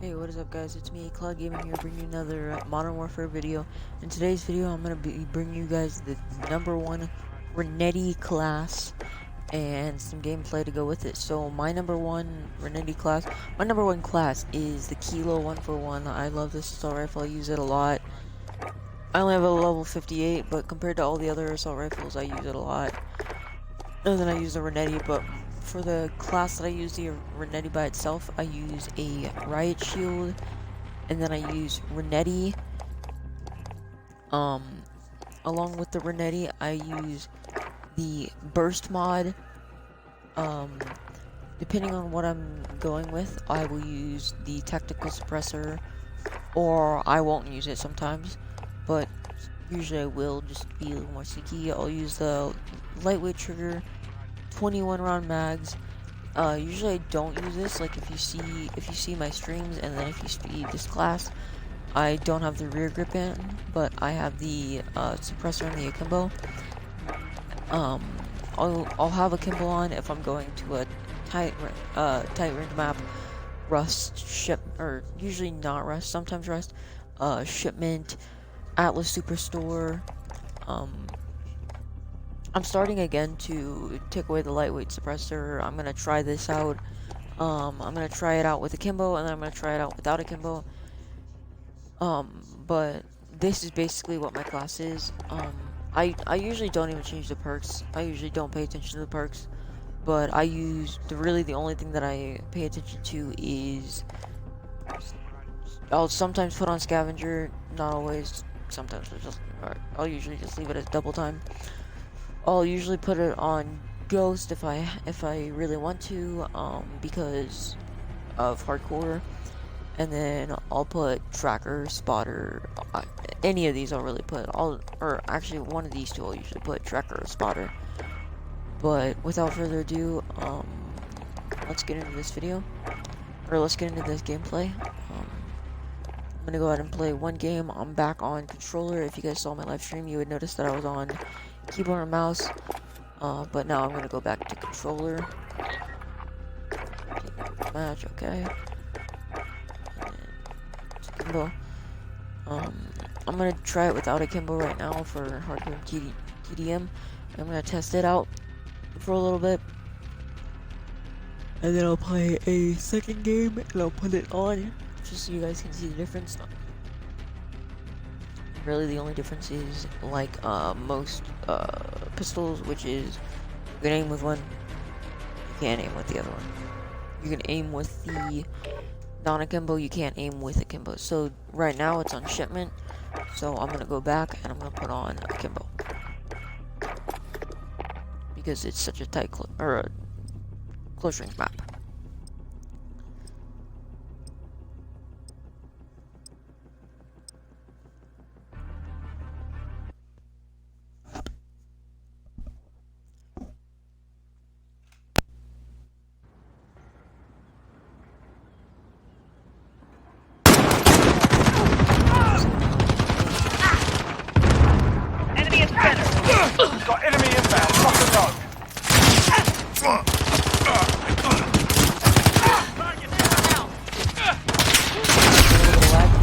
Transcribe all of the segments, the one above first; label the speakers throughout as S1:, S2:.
S1: Hey, what is up guys, it's me, Cloud Gaming here, bringing you another Modern Warfare video. In today's video, I'm going to be bringing you guys the #1 Renetti class and some gameplay to go with it. So my #1 Renetti class, my #1 class is the Kilo 141. I love this assault rifle, I use it a lot. I only have a level 58, but compared to all the other assault rifles, I use it a lot. And then I use the Renetti, but for the class that I use the Renetti by itself, I use a riot shield, and then I use Renetti. Along with the Renetti, I use the burst mod. Depending on what I'm going with, I will use the tactical suppressor, or I won't use it sometimes, but usually I will, just to be a little more sneaky. I'll use the lightweight trigger, 21 round mags. Usually I don't use this. Like if you see my streams, and then if you see this class, I don't have the rear grip in, but I have the suppressor and the akimbo. I'll have akimbo on if I'm going to a tight range map, rust, or usually not rust, sometimes rust, shipment, Atlas Superstore. I'm starting again to take away the lightweight suppressor. I'm gonna try this out. I'm gonna try it out with akimbo, and then I'm gonna try it out without akimbo. But this is basically what my class is. I usually don't even change the perks. I usually don't pay attention to the perks. But I use the only thing that I pay attention to is I'll sometimes put on scavenger, not always. Sometimes I'll usually just leave it as double time. I'll usually put it on ghost if I really want to, because of hardcore, and then I'll put tracker, spotter, any of these I'll really put, or actually one of these two I'll usually put, tracker or spotter. But without further ado, let's get into this video, or let's get into this gameplay. I'm gonna go ahead and play one game. I'm back on controller. If you guys saw my live stream, you would notice that I was on keyboard and mouse, but now I'm gonna go back to controller. Match, okay. Akimbo. I'm gonna try it without akimbo right now for hardcore TDM. I'm gonna test it out for a little bit, and then I'll play a second game and I'll put it on just so you guys can see the difference. Really, the only difference is, like most pistols, which is you can aim with one, you can't aim with the other one. You can aim with the non-akimbo, you can't aim with akimbo. So right now it's on shipment, so I'm gonna go back and I'm gonna put on akimbo because it's such a tight close range map.
S2: Got enemy inbound. Lock and go.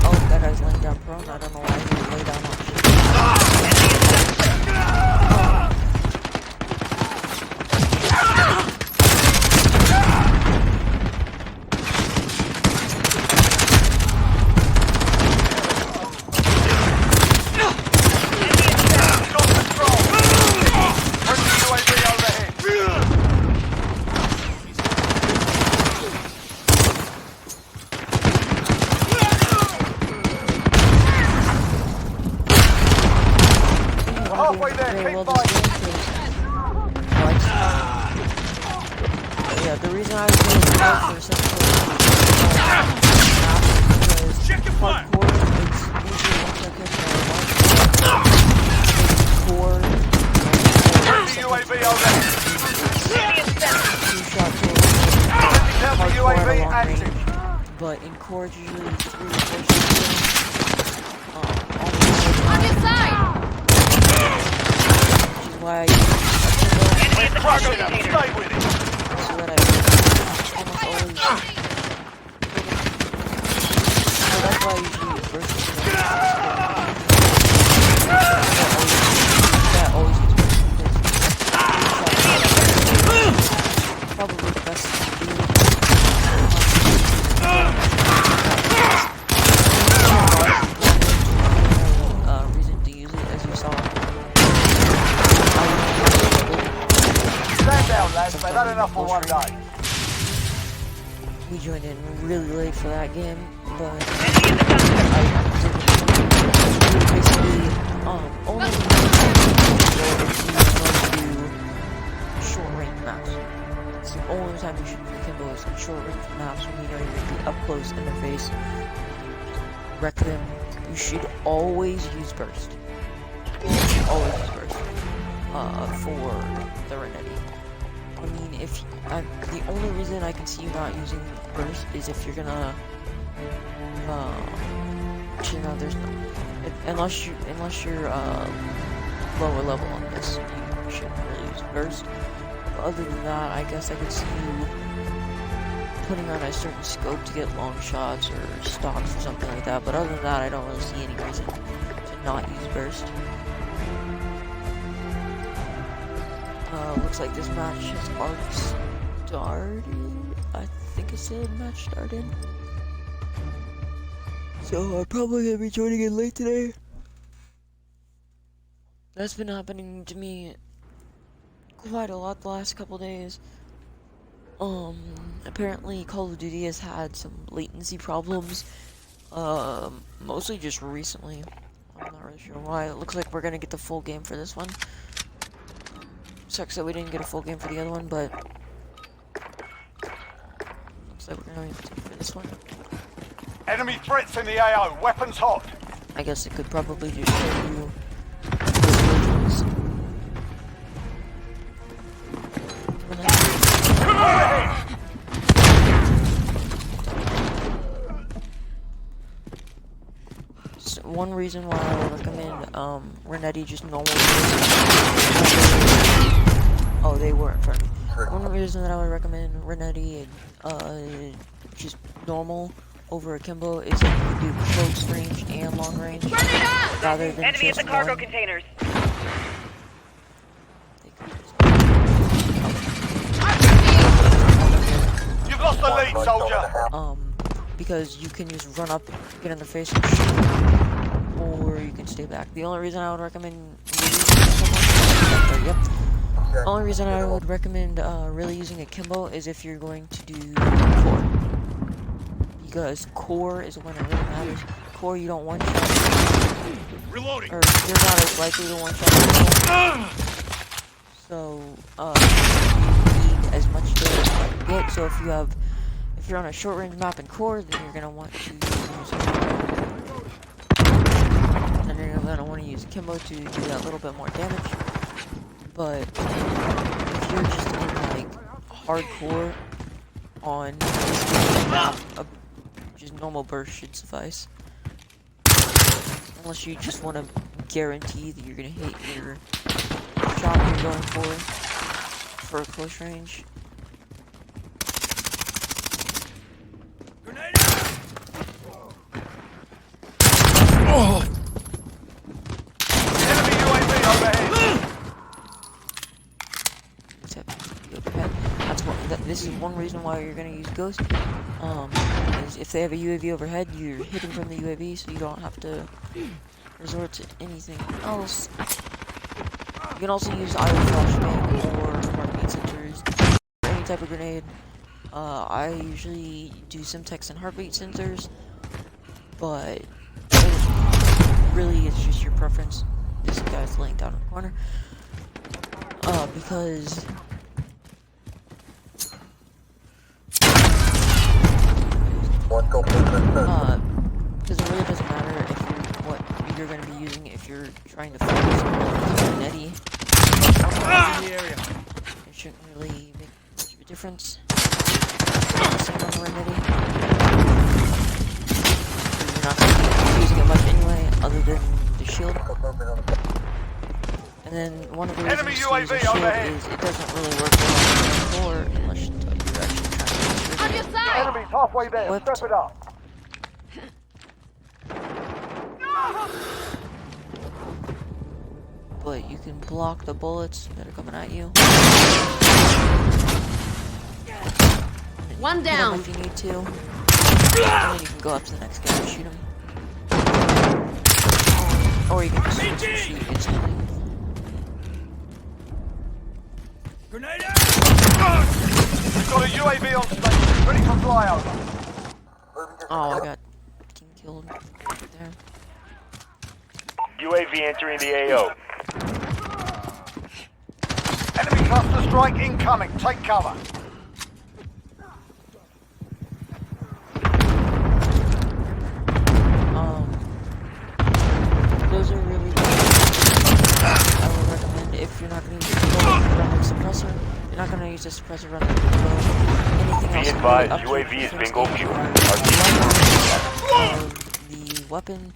S1: Oh, that guy's laying down prone. I don't know why he would lay down on shit.
S2: Halfway there, keep fighting.
S1: Yeah, the reason I was doing it for a second was because hardcore, it's usually 1 second or 1
S2: UAV overhead.
S1: 2-shot
S2: Counter UAV active.
S1: but in core it's usually 3 or 4 shots.
S3: On this side!
S1: Which is why I use
S2: We're crushing them. Stay with it.
S1: so that I almost always why I usually use burst. That always gets burst. Probably the best thing to do. Reason to use it, as you saw.
S2: Stand down, lads. They've had enough for one day.
S1: We joined in really late for that game, but basically only do short range maps. It's the only time you should use Kimbo is in short range maps when you know you're gonna be up close in their face. Wreck them. You should always use burst. You should always use burst for the Renetti. I mean, if the only reason I can see you not using burst is if you're gonna, you know, there's no, unless you're lower level on this, you shouldn't really use burst. But other than that, I guess I could see you putting on a certain scope to get long shots or stocks or something like that. But other than that, I don't really see any reason to not use burst. Looks like this match has already started. I think it said match started. So I'm probably gonna be joining in late today. That's been happening to me quite a lot the last couple days. Apparently Call of Duty has had some latency problems. Mostly just recently. I'm not really sure why. It looks like we're gonna get the full game for this one. Sucks that we didn't get a full game for the other one, but looks like we're gonna get it for this one.
S2: Enemy threats in the AO. Weapons hot.
S1: I guess it could probably just show you the versions. So one reason why I would recommend Renetti just normal. Oh, they were in front of me. One reason that I would recommend Renetti just normal over Akimbo is that you can do close range and long range rather than
S3: enemy at
S1: just
S3: the cargo
S1: one.
S3: containers.
S2: You've lost the lead, soldier.
S1: Because you can just run up, get in their face, and shoot, or you can stay back. The only reason I would recommend the only reason I would recommend really using Akimbo is if you're going to do core. Because core is when it really matters. Core, you don't one shot.
S2: Reloading.
S1: Or you're not as likely to one shot. So, you need as much damage as you can get. So if you're on a short range map in core, then you're gonna want to use then you're gonna want to use Akimbo to do that little bit more damage. But if you're just in like hardcore on map, just normal burst should suffice. Unless you just want to guarantee that you're gonna hit your shot you're going for close range.
S2: Oh. Enemy UAV overhead.
S1: This is one reason why you're gonna use Ghost. Is if they have a UAV overhead, you're hitting from the UAV, so you don't have to resort to anything else. You can also use either flashbang or heartbeat sensors, or any type of grenade. I usually do Simtex and heartbeat sensors, but really it's just your preference. This guy's laying down in the corner. Because it really doesn't matter if what you're going to be using if you're trying to focus on Renetti. It shouldn't really make much of a difference. Same on Renetti. You're not going to be using it much anyway, other than the shield. And then one of the reasons to use the shield is it doesn't really work well on the floor unless you're actually trying to use it.
S2: Enemy's halfway there. Step it up.
S1: But you can block the bullets that are coming at you.
S3: One
S1: Hit 'em
S3: down.
S1: if you need to. And then you can go up to the next guy and shoot him. Or you can just switch and shoot instantly.
S2: Grenade out! We've got a UAV on station, ready for flyover.
S1: Oh, I got team killed right there.
S4: UAV entering the AO.
S2: Enemy cluster strike incoming. Take cover.
S1: Those are really good. I would recommend if you're not going to use the bow, run the suppressor. You're not going to use the suppressor, run the bow. Anything else
S4: Be
S1: is really
S4: advised,
S1: up to your
S4: UAV is
S1: preference
S4: bingo
S1: and
S4: fuel.
S1: the weapon.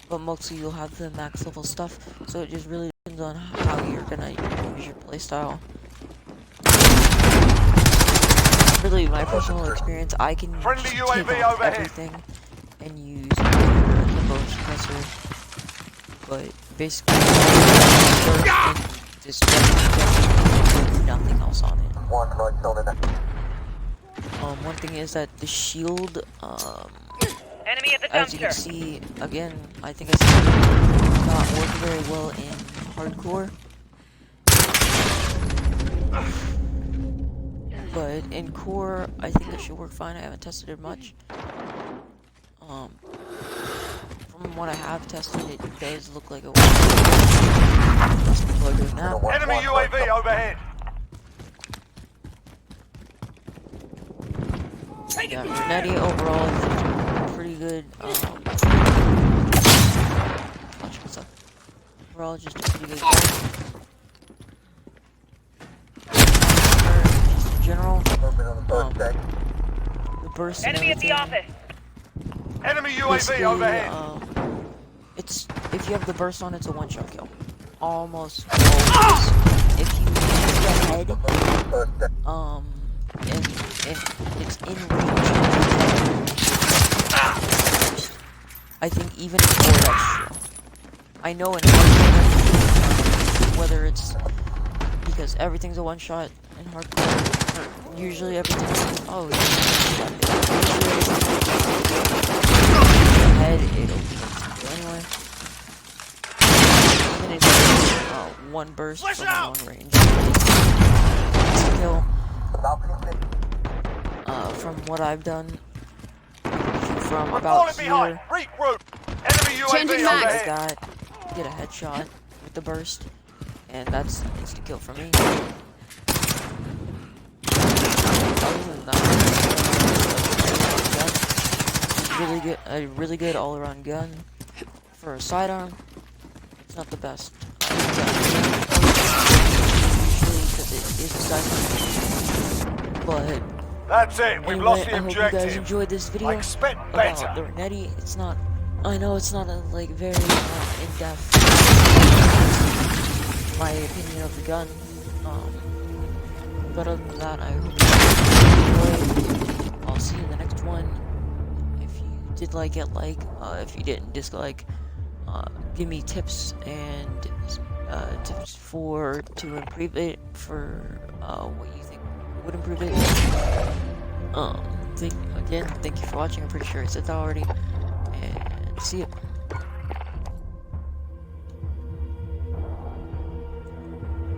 S1: But mostly you'll have the max level stuff, so it just really depends on how you're gonna use your playstyle. Really, my personal experience, I can
S2: Friendly
S1: just
S2: UAV
S1: take off
S2: overhead.
S1: everything and use the bow suppressor, but basically just nothing else on it. One thing is that the shield,
S5: Enemy at the
S1: as you can
S5: dumpster.
S1: see, again, I think it's not work very well in hardcore. But in core, I think it should work fine. I haven't tested it much. From what I have tested, it does look like it works. Most people are doing that.
S2: Enemy UAV overhead.
S1: Yeah, Renetti overall, I think pretty good. What's up? Overall, just a pretty good game. Just in general, the burst and
S5: Enemy at the
S1: everything,
S5: office.
S2: Enemy UAV
S1: basically,
S2: overhead.
S1: it's if you have the burst on, it's a one-shot kill. Almost always. If you hit the head, and it's in range. I think even in core that's true. I know in hardcore, whether it's because everything's a one-shot in hardcore, or usually everything's head, it'll be anyway. Even if it's one burst from long range, it's a kill. From what I've done, from
S2: We're
S1: about
S2: falling behind.
S1: here,
S2: Regroup. Enemy
S3: Changing
S2: UAV
S3: max.
S1: I
S2: overhead.
S1: get a headshot with the burst, and that's an instant kill for me. Other than that, a really good all-around gun. For a sidearm, it's not the best. Usually, because it is a sidearm. But
S2: That's it. We've
S1: anyway,
S2: lost the
S1: I hope you guys
S2: objective.
S1: enjoyed this video
S2: I expect
S1: about
S2: better.
S1: the Renetti. It's not. I know it's not a like very in-depth my opinion of the gun. But other than that, I hope you enjoyed. I'll see you in the next one. If you did like it, like. If you didn't, dislike. Give me tips and tips to improve it for what you think would improve it. Thank you for watching. I'm pretty sure I said that already. And see ya.